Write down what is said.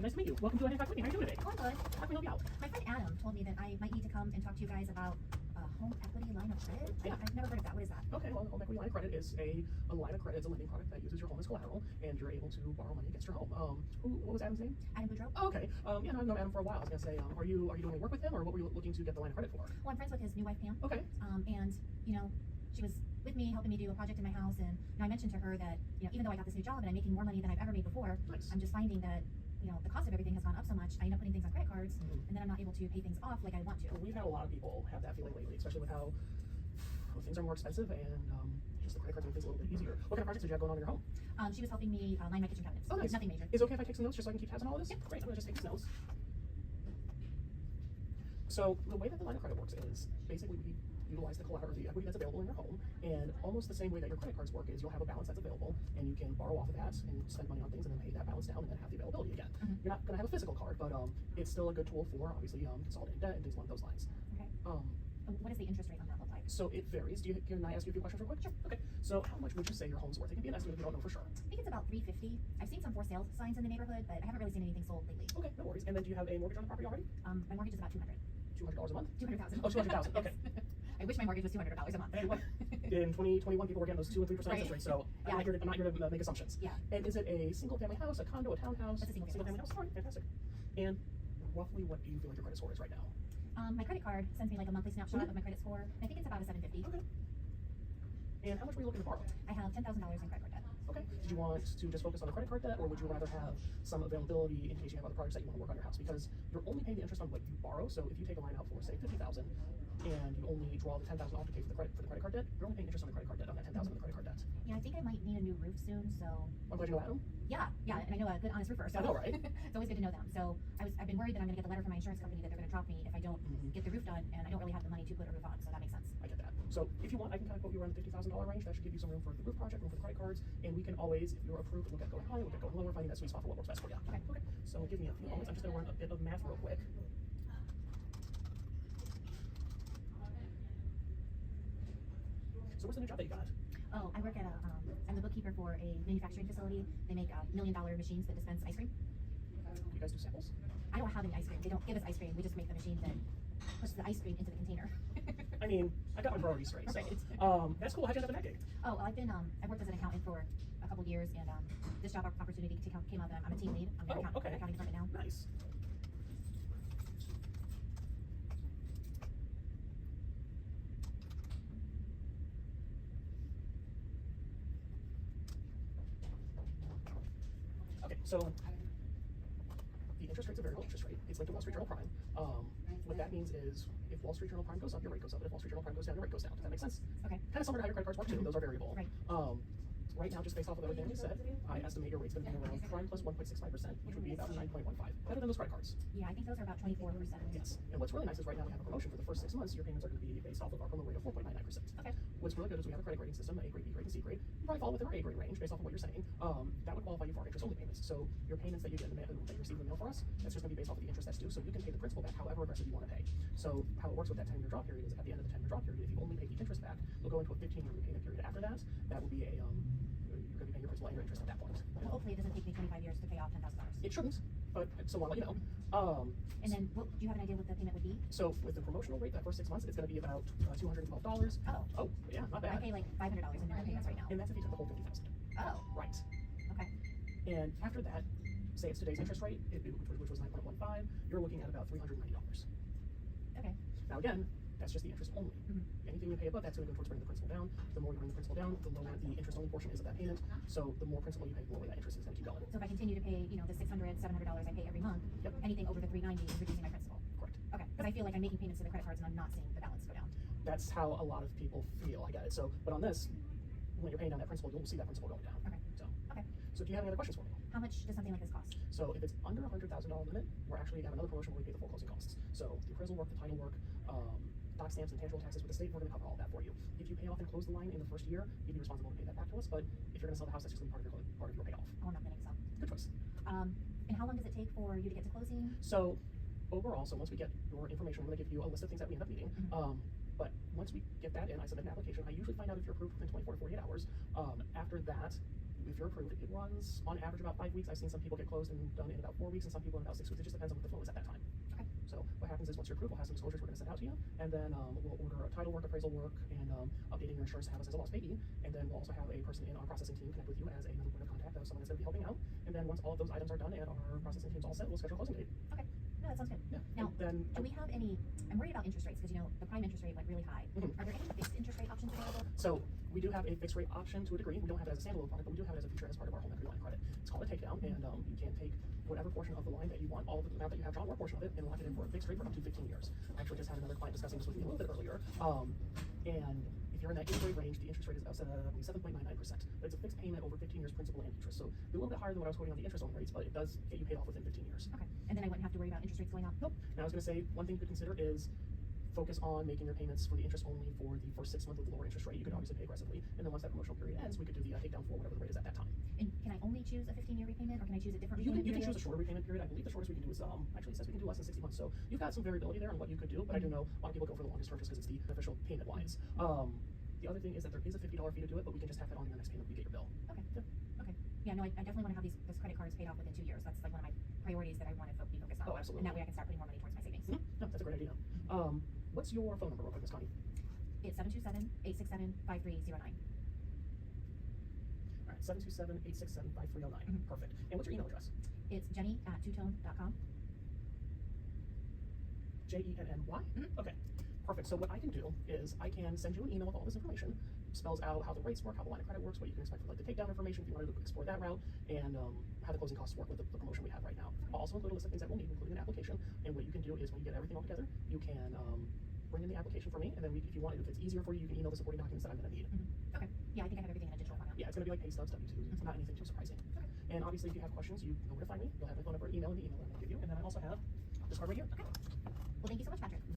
Nice to meet you. Welcome to Hancock Whitney. How are you doing today? Oh, I'm good. How can we help you out? My friend Adam told me that I might need to come and talk to you guys about a home equity line of credit. Yeah. I've never heard of that. What is that? Okay, well, home equity line of credit is a line of credit. It's a lending product that uses your home as collateral, and you're able to borrow money against your home. What was Adam's name? Adam Boudreaux. Oh, okay. Yeah, no, I've known Adam for a while. I was gonna say, are you doing any work with him, or what were you looking to get the line of credit for? Well, I'm friends with his new wife Pam. Okay. And she was with me helping me do a project in my house, and I mentioned to her that even though I got this new job and I'm making more money than I've ever made before, Nice. I'm just finding that the cost of everything has gone up so much. I end up putting things on credit cards, and then I'm not able to pay things off like I want to. Well, we've had a lot of people have that feeling lately, especially with how things are more expensive and just the credit cards make things a little bit easier. What kind of projects did you have going on in your home? She was helping me line my kitchen cabinets. Oh, nice. Nothing major. Is it okay if I take some notes just so I can keep tabs on all of this? Yep. Great. I'm gonna just take these notes. So the way that the line of credit works is basically we utilize the collateral, the equity that's available in your home, and almost the same way that your credit cards work is you'll have a balance that's available, and you can borrow off of that and spend money on things, and then pay that balance down, and then have the availability again. You're not going to have a physical card, but it's still a good tool for obviously consolidating debt and things along those lines. Okay. What does the interest rate on that look like? So it varies. Can I ask you a few questions real quick? Sure. Okay. So how much would you say your home's worth? It can be an estimate if you don't know for sure. I think it's about $350. I've seen some for sale signs in the neighborhood, but I haven't really seen anything sold lately. Okay, no worries. And then do you have a mortgage on the property already? My mortgage is about $200. $200 a month? $200,000. Oh, $200,000. Okay. I wish my mortgage was $200 a month. Hey, what? In 2021, people were getting those 2 and 3% interest rates, so Yeah. I'm not here to make assumptions. Yeah. And is it a single-family house, a condo, a townhouse? It's a single-family house. All right, fantastic. And roughly, what do you feel like your credit score is right now? My credit card sends me like a monthly snapshot of my credit score. I think it's about a 750. Okay. And how much were you looking to borrow? I have $10,000 in credit card debt. Okay. Did you want to just focus on the credit card debt, or would you rather have some availability in case you have other projects that you want to work on your house? Because you're only paying the interest on what you borrow. So if you take a line out for say $50,000, and you only draw the $10,000 off to pay for the credit card debt, you're only paying interest on the credit card debt on that $10,000 of the credit card debt. Yeah, I think I might need a new roof soon. So I'm glad you know Adam. yeah, and I know a good honest roofer. So I know, right? It's always good to know them. So I've been worried that I'm going to get the letter from my insurance company that they're going to drop me if I don't get the roof done, and I don't really have the money to put a roof on. So that makes sense. I get that. So if you want, I can kind of quote you around the $50,000 range. That should give you some room for the roof project, room for the credit cards, and we can always, if you're approved, look at going high, look at going lower, finding that sweet spot for what works best for you. Okay. Okay. So give me a few moments. I'm just going to run a bit of math real quick. So what's the new job that you got? Oh, I work at I'm the bookkeeper for a manufacturing facility. They make $1 million machines that dispense ice cream. Do you guys do samples? I don't have any ice cream. They don't give us ice cream. We just make the machine that puts the ice cream into the container. I mean, I got my priorities straight. So, Right. that's cool. How'd you end up in that gig? Oh, well, I've worked as an accountant for a couple years, and this job opportunity came up, and I'm a team lead. I'm the accounting department now. Nice. Okay, so the interest rate's a variable interest rate. It's linked to Wall Street Journal Prime. What that means is if Wall Street Journal Prime goes up, your rate goes up. And if Wall Street Journal Prime goes down, your rate goes down. Does that make sense? Okay. Kind of similar to how your credit cards work too. Those are variable. Right. Right now, just based off of everything we said, I estimate your rate's going to be around prime plus 1.65%, which would be about 9.15. Better than those credit cards. Yeah, I think those are about 24%. Yes. And what's really nice is right now we have a promotion for the first 6 months. Your payments are going to be based off of our promo rate of 4.99%. Okay. What's really good is we have a credit grading system, A grade, B grade, and C grade. You probably fall within our A grade range based off of what you're saying. That would qualify you for our interest-only payments. So your payments that you get in the mail, that you receive in the mail for us, that's just going to be based off of the interest that's due. So you can pay the principal back however aggressive you want to pay. So how it works with that 10-year drop period is at the end of the 10-year drop period, if you only pay the interest back, you'll go into a 15-year repayment period after that. That would be a you're going to be paying your principal and your interest at that point. Well, hopefully it doesn't take me 25 years to pay off $10,000. It shouldn't, but so I'll let you know. And then, do you have an idea what the payment would be? So with the promotional rate, that first 6 months, it's going to be about $212. Oh, yeah, not bad. I pay like $500 in minimum payments right now. And that's if you took the whole 50,000. Oh, Right. okay. And after that, say it's today's interest rate, which was 9.15, you're looking at about $390. Okay. Now again, that's just the interest only. Anything you pay above that's going to go towards bringing the principal down. The more you bring the principal down, the lower the interest only portion is of that payment. So the more principal you pay, the lower that interest is going to keep going. So if I continue to pay, the $600, $700 I pay every month, anything over the $390 is reducing my principal. Correct. Okay. Because I feel like I'm making payments to the credit cards and I'm not seeing the balance go down. That's how a lot of people feel. I get it. So, but on this, when you're paying down that principal, you'll see that principal going down. Okay. Okay. So do you have any other questions for me? How much does something like this cost? So if it's under $100,000 limit, we're actually have another promotion where we pay the full closing costs. So the appraisal work, the title work, doc stamps and tangible taxes with the state, we're going to cover all of that for you. If you pay off and close the line in the first year, you'd be responsible to pay that back to us. But if you're going to sell the house, that's just going to be part of your payoff. Oh, I'm not going to sell. Good choice. And how long does it take for you to get to closing? So overall, once we get your information, we're going to give you a list of things that we end up needing. But once we get that in, I submit an application. I usually find out if you're approved within 24 to 48 hours. After that, if you're approved, it runs on average about 5 weeks. I've seen some people get closed and done in about 4 weeks, and some people in about 6 weeks. It just depends on what the flow is at that time. Okay. So what happens is once you're approved, we'll have some disclosures we're going to send out to you, and then we'll order title work, appraisal work, and updating your insurance to have us as a lost payee. And then we'll also have a person in our processing team connect with you as another point of contact of someone that's going to be helping out. And then once all of those items are done and our processing team's all set, we'll schedule a closing date. Okay. No, that sounds good. Yeah. Now, And then do we have any? I'm worried about interest rates because the prime interest rate went really high. Mhm. Are there any fixed interest rate options available? So we do have a fixed rate option to a degree. We don't have it as a standalone product, but we do have it as a feature as part of our home equity line of credit. It's called a takedown, and you can take whatever portion of the line that you want, all of the amount that you have drawn, or portion of it, and lock it in for a fixed rate for up to 15 years. I actually just had another client discussing this with me a little bit earlier. And if you're in that interest rate range, the interest rate is about 7.99%. But it's a fixed payment over 15 years, principal and interest. So a little bit higher than what I was quoting on the interest only rates, but it does get you paid off within 15 years. Okay. And then I wouldn't have to worry about interest rates going up. Nope. Now I was going to say one thing you could consider is focus on making your payments for the interest only for the first 6 months with the lower interest rate. You could obviously pay aggressively, and then once that promotional period ends, we could do the takedown for whatever the rate is at that time. And can I only choose a 15-year repayment, or can I choose a different You repayment can period? choose a shorter repayment period. I believe the shortest we can do is actually it says we can do less than 60 months. So you've got some variability there on what you could do, but I do know a lot of people go for the longest term just because it's the official payment wise. The other thing is that there is a $50 fee to do it, but we can just have that on your next payment when you get your bill. Okay. Yeah. Okay. Yeah, no, I definitely want to have those credit cards paid off within 2 years. That's like one of my priorities that I want to be focused on. Oh, absolutely. And that way I can start putting more money towards my savings. No, that's a great idea. What's your phone number real quick, Ms. Connie? It's 727-867-5309. All right, 727-867-5309. Perfect. And what's your email address? It's jenny@twotone.com. Jenny? Okay, perfect. So what I can do is I can send you an email with all this information. Spells out how the rates work, how the line of credit works, what you can expect for like the takedown information if you wanted to explore that route, and how the closing costs work with the promotion we have right now. I'll also include a list of things that we'll need, including an application. And what you can do is when you get everything all together, you can bring in the application for me, and then if you want, if it's easier for you, you can email the supporting documents that I'm going to need. Okay. Yeah, I think I have everything in a digital format. Yeah, it's going to be like pay stubs, W-2s. It's not anything too surprising. Okay. And obviously, if you have questions, you know where to find me. You'll have my phone number, email in the email that I'm going to give you, and then I also have this card right here. Okay. Well, thank you so much, Patrick.